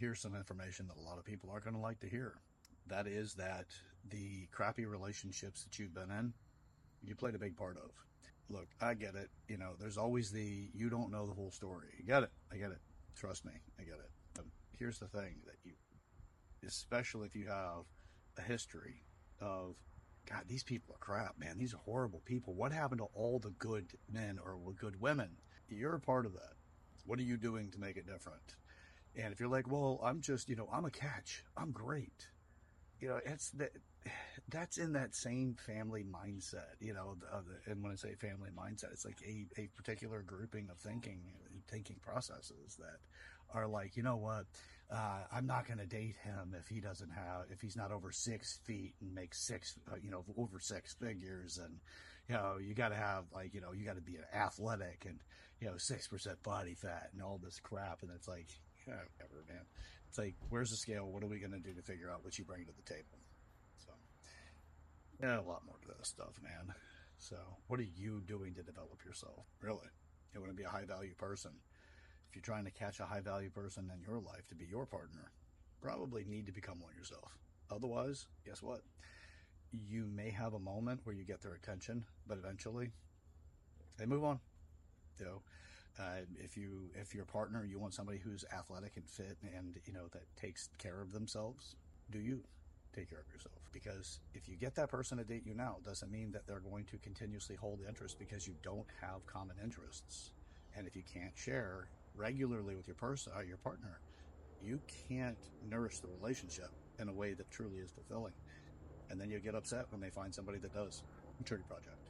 here's some information that a lot of people aren't going to like to hear. That is that the crappy relationships that you've been in, you played a big part of. Look, I get it. There's always you don't know the whole story. You get it. I get it. Trust me, I get it. But here's the thing that especially if you have a history of, God, these people are crap, man. These are horrible people. What happened to all the good men or good women? You're a part of that. What are you doing to make it different? And if you're like, well, I'm just, I'm a catch. I'm great. It's that's in that same family mindset, and when I say family mindset, it's like a particular grouping of thinking processes that are like, you know what, I'm not going to date him if he's not over 6 feet and makes over six figures. And, you got to have you got to be athletic and, 6% body fat and all this crap. And it's like, yeah, whatever, man. It's like, where's the scale? What are we going to do to figure out what you bring to the table? So, yeah, a lot more to this stuff, man. So, what are you doing to develop yourself? Really? You want to be a high value person. If you're trying to catch a high value person in your life to be your partner, probably need to become one yourself. Otherwise, guess what? You may have a moment where you get their attention, but eventually they move on. You know, if your partner, you want somebody who's athletic and fit and that takes care of themselves, do you take care of yourself? Because if you get that person to date you now, doesn't mean that they're going to continuously hold interest, because you don't have common interests. And if you can't share regularly with your partner, you can't nourish the relationship in a way that truly is fulfilling. And then you get upset when they find somebody that does. Maturity Project.